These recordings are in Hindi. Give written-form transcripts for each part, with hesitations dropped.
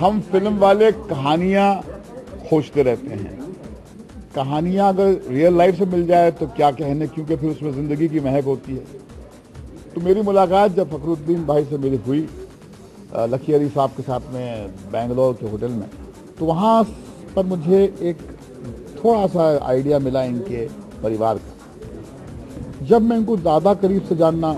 हम फिल्म वाले कहानियां खोजते रहते हैं। कहानियां अगर रियल लाइफ से मिल जाए तो क्या कहने, क्योंकि फिर उसमें जिंदगी की महक होती है। तो मेरी मुलाकात जब फखरुद्दीन भाई से मेरी हुई लकी अली साहब के साथ में बेंगलोर के होटल में, तो वहाँ पर मुझे एक थोड़ा सा आइडिया मिला इनके परिवार का। जब मैं इनको ज़्यादा करीब से जानना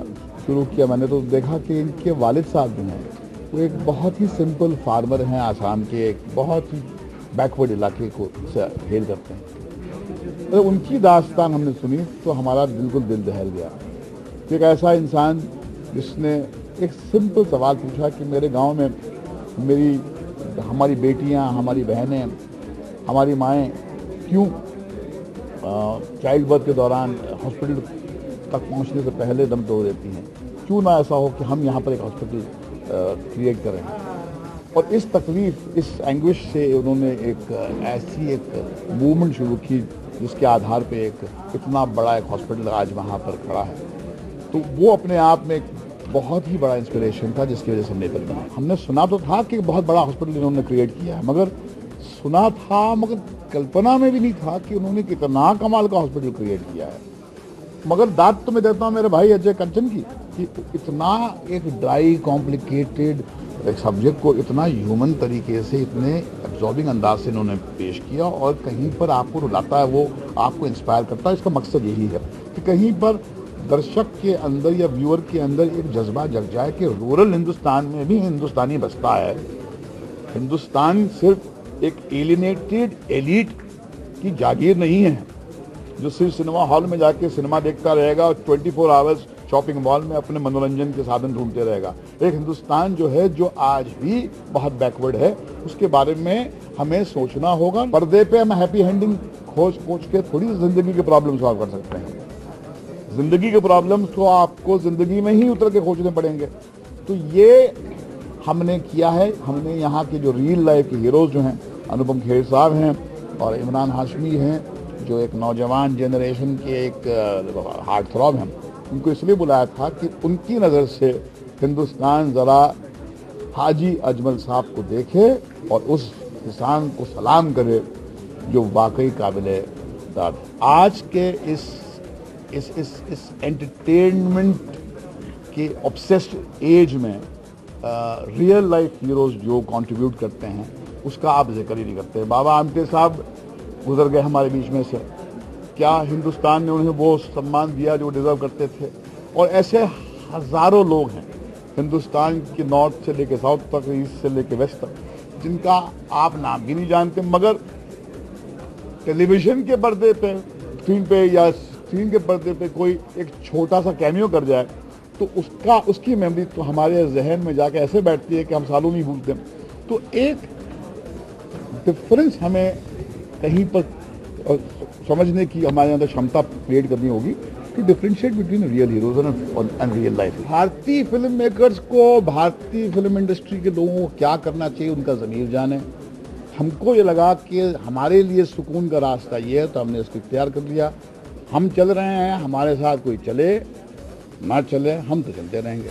शुरू किया मैंने, तो देखा कि इनके वालिद साहब जो हैं वो एक बहुत ही सिंपल फार्मर हैं, आसाम के एक बहुत ही बैकवर्ड इलाके को से हेल करते हैं। तो उनकी दास्तान हमने सुनी तो हमारा बिल्कुल दिल दहल गया। एक ऐसा इंसान जिसने एक सिंपल सवाल पूछा कि मेरे गांव में हमारी बेटियां, हमारी बहनें, हमारी माएँ क्यों चाइल्ड बर्थ के दौरान हॉस्पिटल तक पहुंचने से पहले दम तोड़ देती हैं। क्यों ना ऐसा हो कि हम यहाँ पर एक हॉस्पिटल क्रिएट करें। और इस तकलीफ, इस एंग्विश से उन्होंने एक ऐसी एक मूवमेंट शुरू की जिसके आधार पे एक इतना बड़ा एक हॉस्पिटल आज वहाँ पर खड़ा है। तो वो अपने आप में एक बहुत ही बड़ा इंस्पिरेशन था, जिसकी वजह से हम निकल बना। हमने सुना तो था कि बहुत बड़ा हॉस्पिटल इन्होंने क्रिएट किया है, मगर सुना था, मगर कल्पना में भी नहीं था कि उन्होंने कितना कमाल का हॉस्पिटल क्रिएट किया है। मगर दाद तो मैं देता हूँ मेरे भाई अजय कंचन की कि इतना एक ड्राई कॉम्प्लिकेटेड एक सब्जेक्ट को इतना ह्यूमन तरीके से, इतने एब्जॉर्बिंग अंदाज से इन्होंने पेश किया, और कहीं पर आपको रुलाता है, वो आपको इंस्पायर करता है। इसका मकसद यही है कि कहीं पर दर्शक के अंदर या व्यूअर के अंदर एक जज्बा जग जाए कि रूरल हिंदुस्तान में भी हिंदुस्तानी बसता है। हिंदुस्तान सिर्फ एक एलिनेटेड एलीट की जागीर नहीं है जो सिर्फ सिनेमा हॉल में जाके सिनेमा देखता रहेगा और 24 आवर्स शॉपिंग मॉल में अपने मनोरंजन के साधन ढूंढते रहेगा। एक हिंदुस्तान जो है, जो आज भी बहुत बैकवर्ड है, उसके बारे में हमें सोचना होगा। पर्दे पे हम हैप्पी एंडिंग खोज के थोड़ी जिंदगी के प्रॉब्लम सॉल्व कर सकते हैं। जिंदगी के प्रॉब्लम्स को आपको जिंदगी में ही उतर के खोजने पड़ेंगे। तो ये हमने किया है। हमने यहाँ के जो रियल लाइफ के हीरोज जो हैं, अनुपम खेर साहब हैं और इमरान हाशमी हैं, जो एक नौजवान जनरेशन के एक हार्ट थ्रॉब हैं, उनको इसलिए बुलाया था कि उनकी नज़र से हिंदुस्तान ज़रा हाजी अजमल साहब को देखे और उस किसान को सलाम करे जो वाकई काबिले दाद। आज के इस एंटरटेनमेंट के ऑब्सेस्ड एज में रियल लाइफ हीरोज जो कंट्रीब्यूट करते हैं उसका आप जिक्र ही नहीं करते। बाबा आमटे साहब गुजर गए हमारे बीच में से। क्या हिंदुस्तान ने उन्हें वो सम्मान दिया जो डिजर्व करते थे? और ऐसे हजारों लोग हैं हिंदुस्तान के नॉर्थ से लेके साउथ तक, ईस्ट से लेके वेस्ट तक, जिनका आप नाम भी नहीं जानते, मगर टेलीविजन के पर्दे पे, स्क्रीन पे या स्क्रीन के पर्दे पे कोई एक छोटा सा कैमियो कर जाए तो उसकी मेमोरी तो हमारे जहन में जाके ऐसे बैठती है कि हम सालों नहीं भूलते। तो एक डिफरेंस हमें कहीं पर समझने की हमारे अंदर क्षमता क्रिएट करनी होगी कि differentiate between real heroes and real life. भारतीय फिल्म मेकर्स को, भारतीय फिल्म इंडस्ट्री के लोगों को क्या करना चाहिए, उनका ज़मीर जाने। हमको ये लगा कि हमारे लिए सुकून का रास्ता ये है, तो हमने इसको इख्तियार कर लिया। हम चल रहे हैं, हमारे साथ कोई चले ना चले, हम तो चलते रहेंगे।